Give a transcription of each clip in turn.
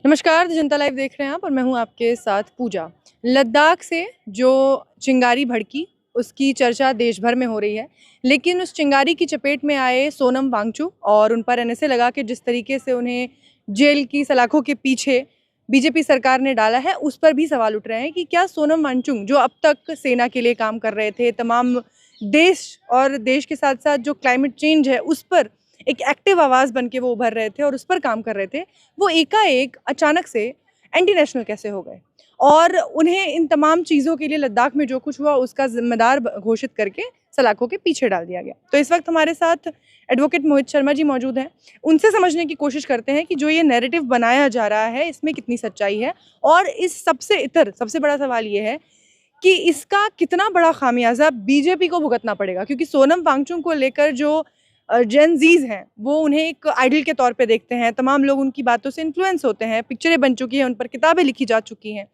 नमस्कार, जनता लाइव देख रहे हैं आप और मैं हूं आपके साथ पूजा। लद्दाख से जो चिंगारी भड़की उसकी चर्चा देश भर में हो रही है, लेकिन उस चिंगारी की चपेट में आए सोनम वांगचुक और उन पर एनएसए लगा के जिस तरीके से उन्हें जेल की सलाखों के पीछे बीजेपी सरकार ने डाला है, उस पर भी सवाल उठ रहे हैं कि क्या सोनम वांगचुक जो अब तक सेना के लिए काम कर रहे थे, तमाम देश और देश के साथ साथ जो क्लाइमेट चेंज है उस पर एक एक्टिव आवाज़ बन के वो उभर रहे थे और उस पर काम कर रहे थे, वो एकाएक अचानक से एंटी नेशनल कैसे हो गए और उन्हें इन तमाम चीज़ों के लिए लद्दाख में जो कुछ हुआ उसका जिम्मेदार घोषित करके सलाखों के पीछे डाल दिया गया। तो इस वक्त हमारे साथ एडवोकेट मोहित शर्मा जी मौजूद हैं। उनसे समझने की कोशिश करते हैं कि जो ये नैरेटिव बनाया जा रहा है इसमें कितनी सच्चाई है और इस सबसे इतर सबसे बड़ा सवाल ये है कि इसका कितना बड़ा खामियाजा बीजेपी को भुगतना पड़ेगा, क्योंकि सोनम वांगचुक को लेकर जो जेन जीज हैं वो उन्हें एक आइडल के तौर पे देखते हैं, तमाम लोग उनकी बातों से इन्फ्लुएंस होते हैं, पिक्चरें बन चुकी हैं, उन पर किताबें लिखी जा चुकी हैं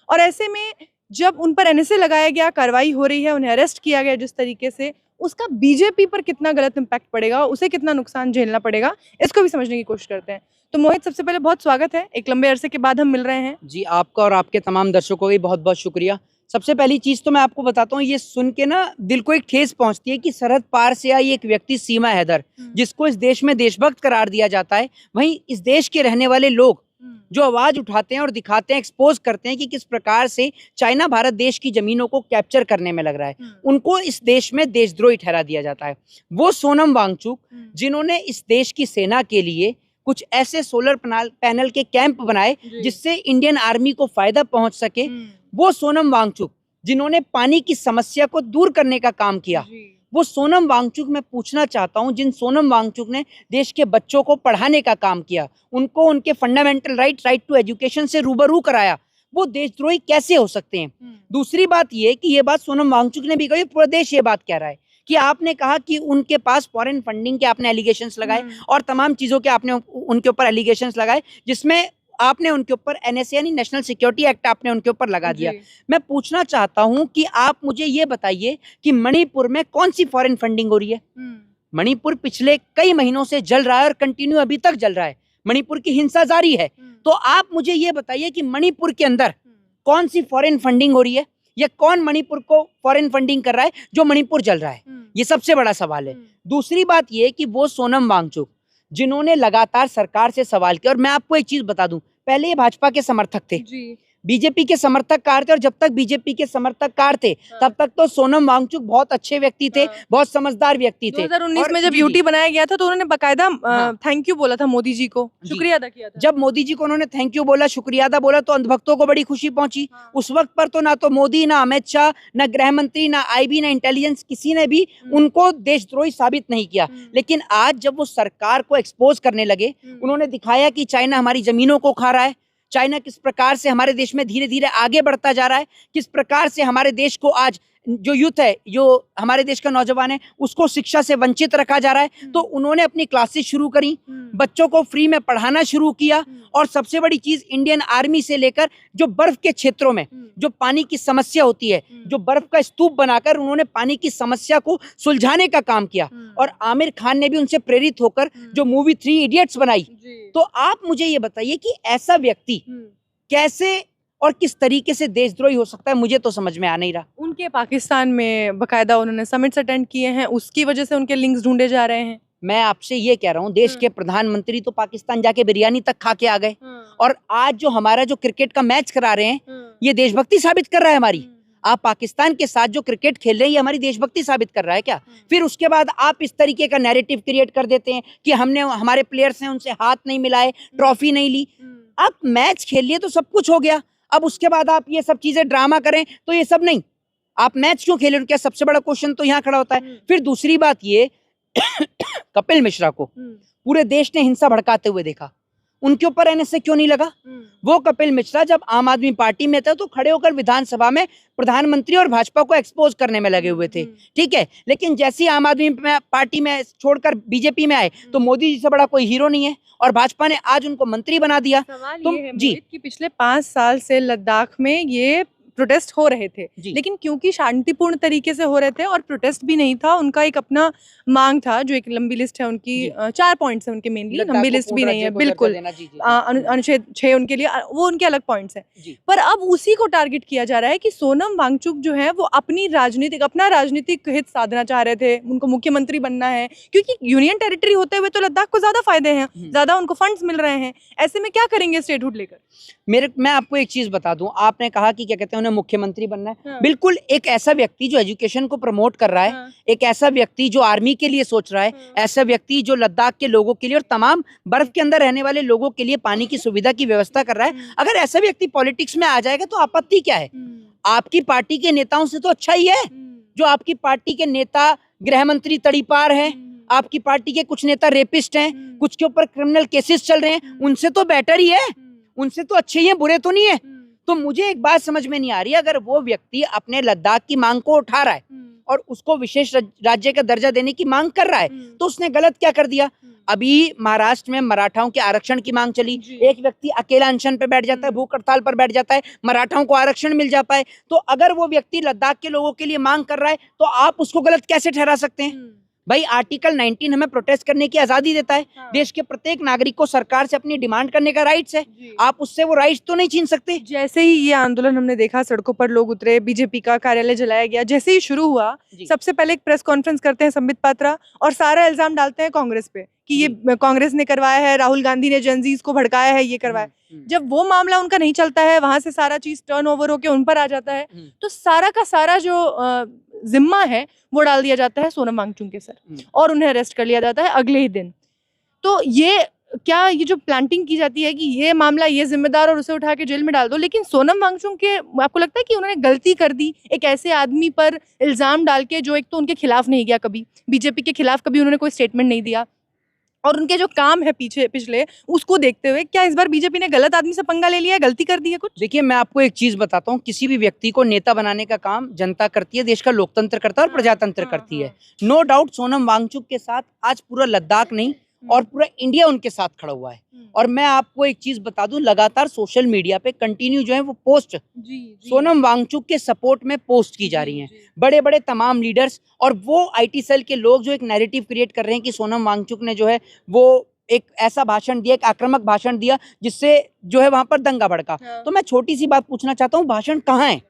और ऐसे में जब उन पर एनएसए लगाया गया, कार्रवाई हो रही है, उन्हें अरेस्ट किया गया जिस तरीके से, उसका बीजेपी पर कितना गलत इम्पैक्ट पड़ेगा, उसे कितना नुकसान झेलना पड़ेगा, इसको भी समझने की कोशिश करते हैं। तो मोहित, सबसे पहले बहुत स्वागत है, एक लंबे अरसे के बाद हम मिल रहे हैं। जी, आपका और आपके तमाम दर्शकों को भी बहुत बहुत शुक्रिया। सबसे पहली चीज़ तो मैं आपको बताता हूँ, ये सुन के ना दिल को एक ठेस पहुंचती है कि सरहद पार से आई एक व्यक्ति सीमा हैदर, जिसको इस देश में देशभक्त करार दिया जाता है, वहीं इस देश के रहने वाले लोग जो आवाज उठाते हैं और दिखाते हैं, एक्सपोज करते हैं कि किस प्रकार से चाइना भारत देश की जमीनों को कैप्चर करने में लग रहा है, उनको इस देश में देशद्रोही ठहरा दिया जाता है। वो सोनम वांगचुक जिन्होंने इस देश की सेना के लिए कुछ ऐसे सोलर पैनल के कैंप बनाए जिससे इंडियन आर्मी को फायदा पहुंच सके, वो सोनम वांगचुक जिन्होंने पानी की समस्या को दूर करने का काम किया, वो सोनम वांगचुक मैं पूछना चाहता हूं, जिन सोनम वांगचुक ने देश के बच्चों को पढ़ाने का काम किया, उनको उनके फंडामेंटल राइट टू एजुकेशन से रूबरू कराया, वो देशद्रोही कैसे हो सकते हैं? दूसरी बात ये कि ये बात सोनम वांगचुक ने भी कही, पूरा देश ये बात कह रहा है कि आपने कहा कि उनके पास फॉरेन फंडिंग के आपने एलिगेशंस लगाए और तमाम चीजों के आपने उनके ऊपर एलिगेशंस लगाए, जिसमें आपने उनके ऊपर एनएसए यानी नेशनल सिक्योरिटी एक्ट आपने उनके ऊपर लगा दिया। मैं पूछना चाहता हूं कि आप मुझे ये बताइए कि मणिपुर में कौन सी फॉरेन फंडिंग हो रही है? मणिपुर पिछले कई महीनों से जल रहा है और कंटिन्यू अभी तक जल रहा है, मणिपुर की हिंसा जारी है। तो आप मुझे ये बताइए कि मणिपुर के अंदर कौन सी फॉरेन फंडिंग हो रही है, या कौन मणिपुर को फॉरेन फंडिंग कर रहा है जो मणिपुर जल रहा है? ये सबसे बड़ा सवाल है। दूसरी बात ये कि वो सोनम वांगचुक जिन्होंने लगातार सरकार से सवाल किया, और मैं आपको एक चीज बता दूं, पहले ये भाजपा के समर्थक थे, बीजेपी के समर्थक कार थे, और जब तक बीजेपी के समर्थक कार थे तब तक तो सोनम वांगचुक बहुत अच्छे व्यक्ति थे, बहुत समझदार व्यक्ति थे। 2019 में जब यूटी बनाया गया था तो उन्होंने बकायदा थैंक यू बोला था मोदी जी को, शुक्रिया अदा किया था। जब मोदी जी को उन्होंने थैंक यू बोला, शुक्रिया अदा बोला, तो अंधभक्तों को बड़ी खुशी पहुंची। उस वक्त पर तो ना तो मोदी, ना अमित शाह, ना गृह मंत्री, ना आईबी, ना इंटेलिजेंस, किसी ने भी उनको देशद्रोही साबित नहीं किया। लेकिन आज जब वो सरकार को एक्सपोज करने लगे, उन्होंने दिखाया कि चाइना हमारी जमीनों को खा रहा है, चाइना किस प्रकार से हमारे देश में धीरे धीरे आगे बढ़ता जा रहा है, किस प्रकार से हमारे देश को आज जो यूथ है, जो हमारे देश का नौजवान है, उसको शिक्षा से वंचित रखा जा रहा है। तो उन्होंने अपनी क्लासेस शुरू करी, बच्चों को फ्री में पढ़ाना शुरू किया, और सबसे बड़ी चीज इंडियन आर्मी से लेकर जो बर्फ के क्षेत्रों में जो पानी की समस्या होती है, जो बर्फ का स्तूप बनाकर उन्होंने पानी की समस्या को सुलझाने का काम किया। और आमिर खान ने भी उनसे प्रेरित होकर जो मूवी 3 इडियट्स बनाई। तो आप मुझे ये बताइए कि ऐसा व्यक्ति कैसे और किस तरीके से देशद्रोही हो सकता है, मुझे तो समझ में आ नहीं रहा। उनके पाकिस्तान में बकायदा उन्होंने समिट्स अटेंड किए हैं, उसकी वजह से उनके लिंक्स ढूंढे जा रहे हैं। मैं आपसे ये कह रहा हूँ, देश के प्रधानमंत्री तो पाकिस्तान जाके बिरयानी तक खा के आ गए, और आज जो हमारा जो क्रिकेट का मैच करा रहे हैं, ये देशभक्ति साबित कर रहा है हमारी। आप पाकिस्तान के साथ जो क्रिकेट खेल रहे हैं, ये हमारी देशभक्ति साबित कर रहा है क्या? फिर उसके बाद आप इस तरीके का नैरेटिव क्रिएट कर देते हैं कि हमने, हमारे प्लेयर्स हैं, उनसे हाथ नहीं मिलाए, ट्रॉफी नहीं ली। आप मैच खेल लिए तो सब कुछ हो गया, अब उसके बाद आप ये सब चीजें ड्रामा करें तो ये सब नहीं। आप मैच क्यों खेले, क्या सबसे बड़ा क्वेश्चन तो यहाँ खड़ा होता है। फिर दूसरी बात ये कपिल मिश्रा को पूरे देश ने हिंसा भड़काते हुए देखा, उनके ऊपर एनएसए क्यों नहीं लगा? वो कपिल मिश्रा जब आम आदमी पार्टी में थे तो खड़े होकर विधानसभा में प्रधानमंत्री और भाजपा को एक्सपोज करने में लगे हुए थे, ठीक है। लेकिन जैसे ही आम आदमी पार्टी में छोड़कर बीजेपी में आए तो मोदी जी से बड़ा कोई हीरो नहीं है, और भाजपा ने आज उनको मंत्री बना दिया। सवाल ये है जी कि पिछले 5 साल से लद्दाख में ये प्रोटेस्ट हो रहे थे, जी। लेकिन क्योंकि शांतिपूर्ण तरीके से हो रहे थे और प्रोटेस्ट भी नहीं था, उनका एक अपना मांग था, जो एक लंबी लिस्ट है उनकी, जी। 4 पॉइंट्स हैं उनके मेनली, लद्दाख लंबी को लिस्ट भी पूर्ण नहीं है राज्य को दर्जा बिल्कुल। देना, जी, जी, जी। अनुच्छेद 6 उनके लिए, वो उनके अलग पॉइंट्स हैं। जी। पर अब उसी को टारगेट किया जा रहा है कि सोनम वांगचुक जो है वो अपना राजनीतिक हित साधना चाह रहे थे, उनको मुख्यमंत्री बनना है, क्योंकि यूनियन टेरिटरी होते हुए तो लद्दाख को ज्यादा फायदे हैं, ज्यादा उनको फंड्स मिल रहे हैं, ऐसे में क्या करेंगे स्टेटहुड लेकर? मैं आपको एक चीज बता दूं, आपने कहा कि क्या कहते हैं उन्हें मुख्यमंत्री बनना है। हाँ। बिल्कुल, एक ऐसा व्यक्ति जो एजुकेशन को प्रमोट कर रहा है, हाँ। एक ऐसा व्यक्ति जो आर्मी के लिए सोच रहा है, हाँ। ऐसा व्यक्ति जो लद्दाख के लोगों के लिए और तमाम बर्फ के अंदर रहने वाले लोगों के लिए पानी की सुविधा की व्यवस्था कर रहा है, अगर ऐसा व्यक्ति पॉलिटिक्स में आ जाएगा तो आपत्ति क्या है? आपकी पार्टी के नेताओं से तो अच्छा ही है। जो आपकी पार्टी के नेता गृह मंत्री तड़ीपार हैं, आपकी पार्टी के कुछ नेता रेपिस्ट हैं, कुछ के ऊपर क्रिमिनल केसेस चल रहे हैं, उनसे तो बेटर ही है, उनसे तो अच्छे ही है, बुरे तो नहीं है। तो मुझे एक बात समझ में नहीं आ रही, अगर वो व्यक्ति अपने लद्दाख की मांग को उठा रहा है और उसको विशेष राज्य का दर्जा देने की मांग कर रहा है, तो उसने गलत क्या कर दिया? अभी महाराष्ट्र में मराठाओं के आरक्षण की मांग चली, एक व्यक्ति अकेला अनशन पे बैठ जाता है, भूख हड़ताल पर बैठ जाता है, मराठाओं को आरक्षण मिल जाता है। तो अगर वो व्यक्ति लद्दाख के लोगों के लिए मांग कर रहा है तो आप उसको गलत कैसे ठहरा सकते हैं? भाई, आर्टिकल 19 हमें प्रोटेस्ट करने की आजादी देता है। हाँ। देश के प्रत्येक नागरिक को सरकार से अपनी डिमांड करने का राइट्स है, आप उससे वो राइट्स तो नहीं छीन सकते। जैसे ही ये आंदोलन हमने देखा, सड़कों पर लोग उतरे, बीजेपी का कार्यालय जलाया गया, जैसे ही शुरू हुआ, सबसे पहले एक प्रेस कॉन्फ्रेंस करते हैं संबित पात्रा और सारा इल्जाम डालते हैं कांग्रेस पे कि ये कांग्रेस ने करवाया है, राहुल गांधी ने जनजीज को भड़काया है, ये करवाया। जब वो मामला उनका नहीं चलता है, वहां से सारा चीज टर्न ओवर होकर उन पर आ जाता है, तो सारा का सारा जो जिम्मा है वो डाल दिया जाता है सोनम वांगचुक के सर और उन्हें अरेस्ट कर लिया जाता है अगले ही दिन। तो ये जो प्लांटिंग की जाती है कि ये मामला ये जिम्मेदार और उसे उठा के जेल में डाल दो, लेकिन सोनम वांगचुक के, आपको लगता है कि उन्होंने गलती कर दी एक ऐसे आदमी पर इल्जाम डाल के जो एक तो उनके खिलाफ नहीं गया, कभी बीजेपी के खिलाफ कभी उन्होंने कोई स्टेटमेंट नहीं दिया, और उनके जो काम है पिछले उसको देखते हुए क्या इस बार बीजेपी ने गलत आदमी से पंगा ले लिया है, गलती कर दी है कुछ? देखिए, मैं आपको एक चीज बताता हूँ, किसी भी व्यक्ति को नेता बनाने का काम जनता करती है, देश का लोकतंत्र करता है और प्रजातंत्र करती है। नो डाउट सोनम वांगचुक के साथ आज पूरा लद्दाख नहीं और पूरा इंडिया उनके साथ खड़ा हुआ है। और मैं आपको एक चीज बता दूं, लगातार सोशल मीडिया पे कंटिन्यू जो है वो पोस्ट सोनम वांगचुक के सपोर्ट में पोस्ट की जा रही हैं, बड़े बड़े तमाम लीडर्स और वो आईटी सेल के लोग जो एक नैरेटिव क्रिएट कर रहे हैं कि सोनम वांगचुक ने जो है वो एक ऐसा भाषण दिया, एक आक्रामक भाषण दिया जिससे जो है वहां पर दंगा भड़का। तो मैं छोटी सी बात पूछना चाहता हूँ, भाषण कहाँ है?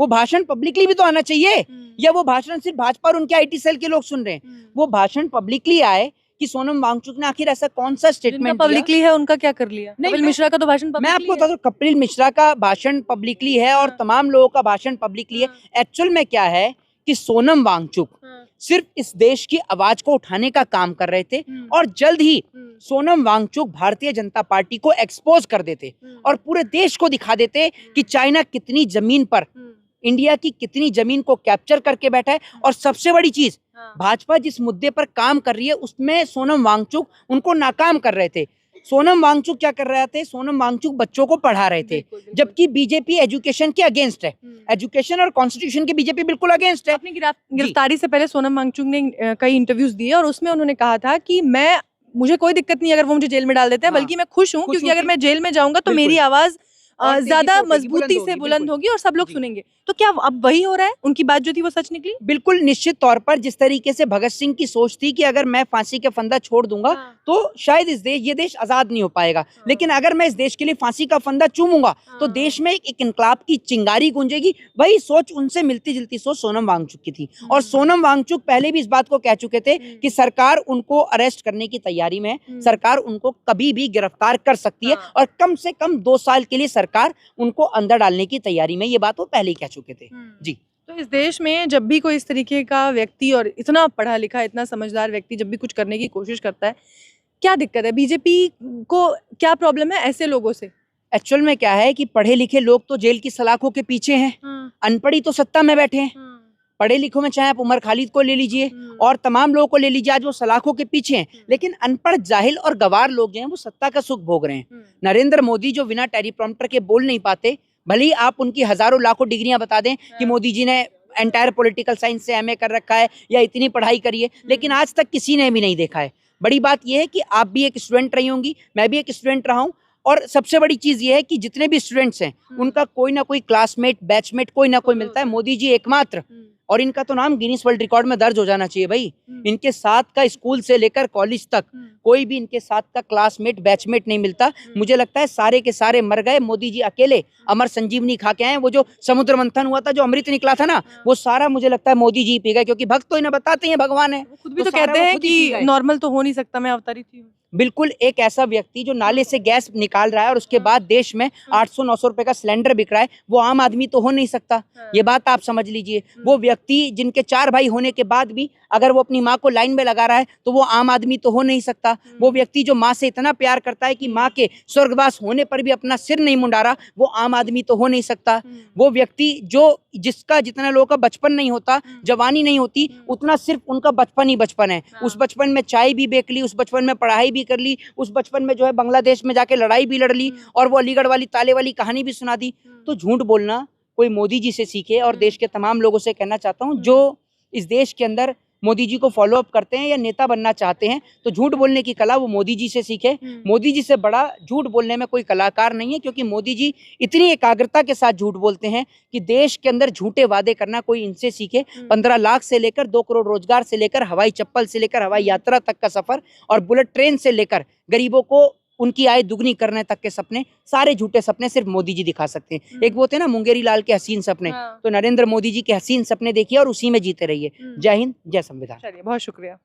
वो भाषण पब्लिकली भी तो आना चाहिए, या वो भाषण सिर्फ भाजपा और उनके आईटी सेल के लोग सुन रहे हैं? वो भाषण पब्लिकली आए कि सोनम वांगचुक ने आखिर ऐसा कौन सा स्टेटमेंट पब्लिकली है, उनका क्या कर लिया? कपिल मिश्रा का तो भाषण मैं आपको बता दूं, कपिल मिश्रा का भाषण पब्लिकली है और तमाम लोगों का भाषण पब्लिकली है। एक्चुअल में क्या है कि सोनम वांगचुक सिर्फ इस देश की आवाज को उठाने का काम कर रहे थे और जल्द ही सोनम वांगचुक भारतीय जनता पार्टी को एक्सपोज कर देते और पूरे देश को दिखा देते कि चाइना कितनी जमीन पर इंडिया की कितनी जमीन को कैप्चर करके बैठा है। और सबसे बड़ी चीज, भाजपा जिस मुद्दे पर काम कर रही है उसमें सोनम वांगचुक उनको नाकाम कर रहे थे। सोनम वांगचुक क्या कर रहे थे? सोनम वांगचुक बच्चों को पढ़ा रहे थे, जबकि बीजेपी एजुकेशन के अगेंस्ट है, एजुकेशन और कॉन्स्टिट्यूशन के बीजेपी बिल्कुल अगेंस्ट है। अपनी गिरफ्तारी से पहले सोनम वांगचुक ने कई इंटरव्यूज दिए और उसमें उन्होंने कहा था कि मुझे कोई दिक्कत नहीं अगर वो मुझे जेल में डाल देते हैं, बल्कि मैं खुश हूँ क्योंकि अगर मैं जेल में जाऊंगा तो मेरी आवाज ज्यादा मजबूती से बुलंद होगी और सब लोग सुनेंगे। तो क्या अब वही हो रहा है? उनकी बात जो थी वो सच निकली? बिल्कुल निश्चित तौर पर। जिस तरीके से भगत सिंह की सोच थी कि अगर मैं फांसी का फंदा छोड़ दूंगा तो शायद ये देश आजाद नहीं हो पाएगा, लेकिन अगर मैं इस देश के लिए फांसी का फंदा चूमूंगा तो देश में एक इनकलाब की चिंगारी गूंजेगी। वही सोच उनसे मिलती जुलती सोच सोनम वांगचुक की थी। और सोनम वांगचुक पहले भी इस बात को कह चुके थे कि सरकार उनको अरेस्ट करने की तैयारी में है, सरकार उनको कभी भी गिरफ्तार कर सकती है और कम से कम 2 साल के लिए सरकार उनको अंदर डालने की तैयारी में। ये बात वो पहले ही कह चुके थे। जी। तो इस देश में जब भी कोई इस तरीके का व्यक्ति और इतना पढ़ा लिखा, इतना समझदार व्यक्ति जब भी कुछ करने की कोशिश करता है, क्या दिक्कत है? बीजेपी को क्या प्रॉब्लम है ऐसे लोगों से? एक्चुअल में क्या है कि पढ़े लिखे लोग तो जेल की सलाखों के पीछे हैं, अनपढ़ी तो सत्ता में बैठे हैं। पढ़े लिखों में चाहे आप उमर खालिद को ले लीजिए और तमाम लोगों को ले लीजिए, आज वो सलाखों के पीछे हैं, लेकिन अनपढ़, जाहिल और गवार लोग जो हैं वो सत्ता का सुख भोग रहे हैं। नरेंद्र मोदी जो बिना टेलीप्रॉम्प्टर के बोल नहीं पाते, भले ही आप उनकी हजारों लाखों डिग्रियां बता दें कि मोदी जी ने एंटायर पॉलिटिकल साइंस से एमए कर रखा है या इतनी पढ़ाई करी है, लेकिन आज तक किसी ने भी नहीं देखा है। बड़ी बात यह है कि आप भी एक स्टूडेंट रही होंगी, मैं भी एक स्टूडेंट रहा हूँ, और सबसे बड़ी चीज ये है कि जितने भी स्टूडेंट्स हैं उनका कोई ना कोई क्लासमेट बैचमेट कोई ना कोई मिलता है, मोदी जी एकमात्र। और इनका तो नाम गिनीज वर्ल्ड रिकॉर्ड में दर्ज हो जाना चाहिए भाई। इनके साथ का स्कूल से लेकर कॉलेज तक कोई भी इनके साथ का क्लासमेट बैचमेट नहीं मिलता। मुझे लगता है सारे के सारे मर गए, मोदी जी अकेले अमर संजीवनी खा के आए। वो जो समुद्र मंथन हुआ था, जो अमृत निकला था ना, वो सारा मुझे लगता है मोदी जी पी गए, क्योंकि भक्त तो इन्हें बताते हैं भगवान है। खुद भी तो सारा कहते वो हैं खुद ही पी कि गए। नॉर्मल तो हो नहीं सकता, मैं अवतरित ही हूँ। बिल्कुल, एक ऐसा व्यक्ति जो नाले से गैस निकाल रहा है और उसके बाद देश में 800-900 रुपए का सिलेंडर बिक रहा है, वो आम आदमी तो हो नहीं सकता। ये बात आप समझ लीजिए। वो व्यक्ति जिनके 4 भाई होने के बाद भी अगर वो अपनी माँ को लाइन में लगा रहा है तो वो आम आदमी तो हो नहीं सकता। वो व्यक्ति जो माँ से इतना प्यार करता है कि माँ के स्वर्गवास होने पर भी अपना सिर नहीं मुंडा रहा, वो आम आदमी तो हो नहीं सकता। वो व्यक्ति जिसका जितना लोगों का बचपन नहीं होता, जवानी नहीं होती, उतना सिर्फ उनका बचपन ही बचपन है। उस बचपन में चाय भी बेच ली, उस बचपन में पढ़ाई भी कर ली, उस बचपन में जो है बांग्लादेश में जाके लड़ाई भी लड़ ली, और वो अलीगढ़ वाली ताले वाली कहानी भी सुना दी। तो झूठ बोलना कोई मोदी जी से सीखे। और देश के तमाम लोगों से कहना चाहता हूँ जो इस देश के अंदर मोदी जी को फॉलो अप करते हैं या नेता बनना चाहते हैं, तो झूठ बोलने की कला वो मोदी जी से सीखे। मोदी जी से बड़ा झूठ बोलने में कोई कलाकार नहीं है, क्योंकि मोदी जी इतनी एकाग्रता के साथ झूठ बोलते हैं कि देश के अंदर झूठे वादे करना कोई इनसे सीखे। 15 लाख से लेकर 2 करोड़ रोजगार से लेकर हवाई चप्पल से लेकर हवाई यात्रा तक का सफर, और बुलेट ट्रेन से लेकर गरीबों को उनकी आय दुगनी करने तक के सपने, सारे झूठे सपने सिर्फ मोदी जी दिखा सकते हैं। एक वो थे ना मुंगेरी लाल के हसीन सपने, तो नरेंद्र मोदी जी के हसीन सपने देखिए और उसी में जीते रहिए। जय हिंद, जय संविधान। चलिए, बहुत शुक्रिया।